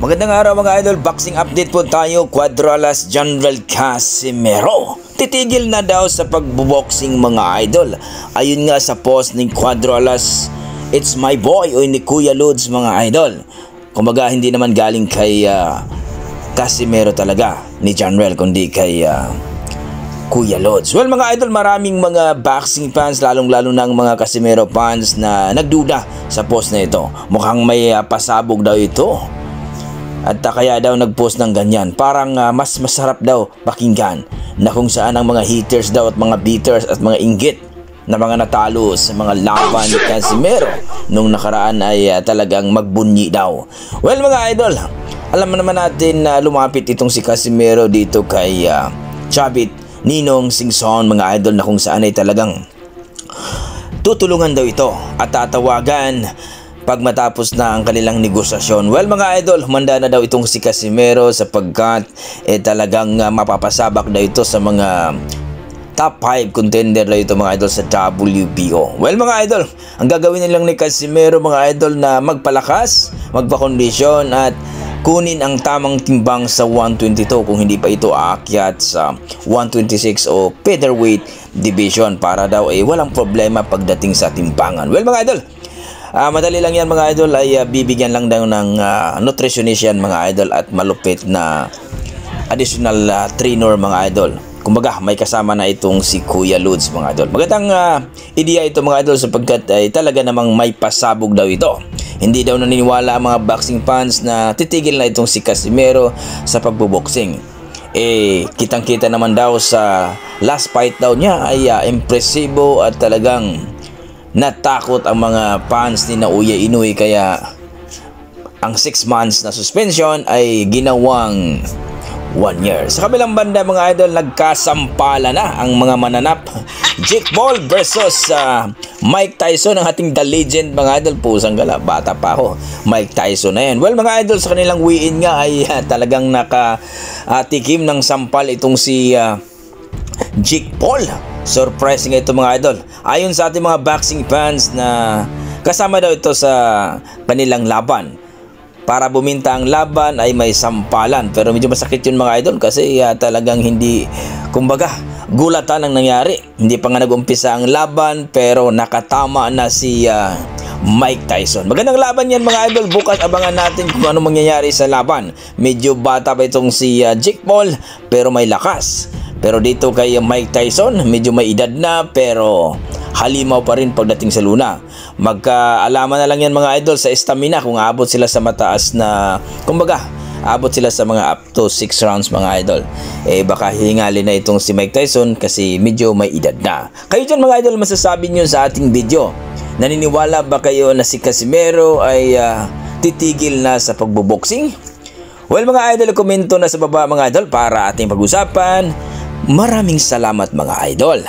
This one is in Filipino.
Magandang araw mga idol, boxing update po tayo. Cuadralas General Casimero titigil na daw sa pagboboxing mga idol. Ayun nga sa post ni Cuadralas, it's my boy o ni Kuya Lods mga idol. Kumbaga hindi naman galing kay Casimero talaga ni General, kundi kay Kuya Lods. Well mga idol, maraming mga boxing fans, lalong-lalo na ang mga Casimero fans na nagduda sa post na ito. Mukhang may pasabog daw ito. At kaya daw nagpost ng ganyan. Parang mas masarap daw pakinggan na kung saan ang mga haters daw at mga beaters at mga inggit na mga natalo sa mga laban ni Casimero nung nakaraan ay talagang magbunyi daw. Well mga idol, alam naman natin na lumapit itong si Casimero dito kay Chavit Ninong Singson mga idol, na kung saan ay talagang tutulungan daw ito at tatawagan pag matapos na ang kanilang negosasyon. Well mga idol, humanda na daw itong si Casimero sapagkat talagang mapapasabak daw ito sa mga top 5 contender daw ito mga idol sa WBO. Well mga idol, ang gagawin nilang ni Casimero mga idol na magpalakas, magpakondisyon at kunin ang tamang timbang sa 122 kung hindi pa ito aakyat sa 126 o featherweight division para daw walang problema pagdating sa timbangan. Well mga idol, madali lang yan mga idol, ay bibigyan lang daw ng nutritionist yan mga idol at malupit na additional trainer mga idol. Kumbaga may kasama na itong si Kuya Lods mga idol. Magandang ideya ito mga idol sapagkat ay talaga namang may pasabog daw ito. Hindi daw naniniwala ang mga boxing fans na titigil na itong si Casimero sa pagboboxing. Kitang-kita naman daw sa last fight daw niya ay impresibo at talagang natakot ang mga fans ni Naoya Inoue, kaya ang 6 months na suspension ay ginawang 1 year. Sa kabilang banda mga idol, nagkasampala na ang mga mananap. Jake Paul versus Mike Tyson, ang ating the legend mga idol. Pusang gala, bata pa ako, Mike Tyson na yan. Well mga idol, sa kanilang weigh-in nga ay talagang nakatikim ng sampal itong si Jake Paul. Surprising ito mga idol. Ayon sa ating mga boxing fans na kasama daw ito sa kanilang laban. Para buminta ang laban ay may sampalan. Pero medyo masakit yun mga idol kasi talagang hindi, kumbaga, gulatan ang nangyari. Hindi pa nga nag-umpisa ang laban pero nakatama na si Mike Tyson. Magandang laban yan mga idol. Bukas abangan natin kung ano mangyayari sa laban. Medyo bata pa itong si Jake Paul pero may lakas. Pero dito kay Mike Tyson, medyo may edad na pero halimaw pa rin pagdating sa luna. Magkaalaman na lang yan mga idol sa stamina kung aabot sila sa mataas na, kumbaga, aabot sila sa mga up to 6 rounds mga idol. Baka hihingali na itong si Mike Tyson kasi medyo may edad na. Kayo dyan mga idol, masasabi nyo sa ating video. Naniniwala ba kayo na si Casimero ay titigil na sa pagboboxing? Well mga idol, komento na sa baba mga idol para ating pag-usapan. Maraming salamat mga idol.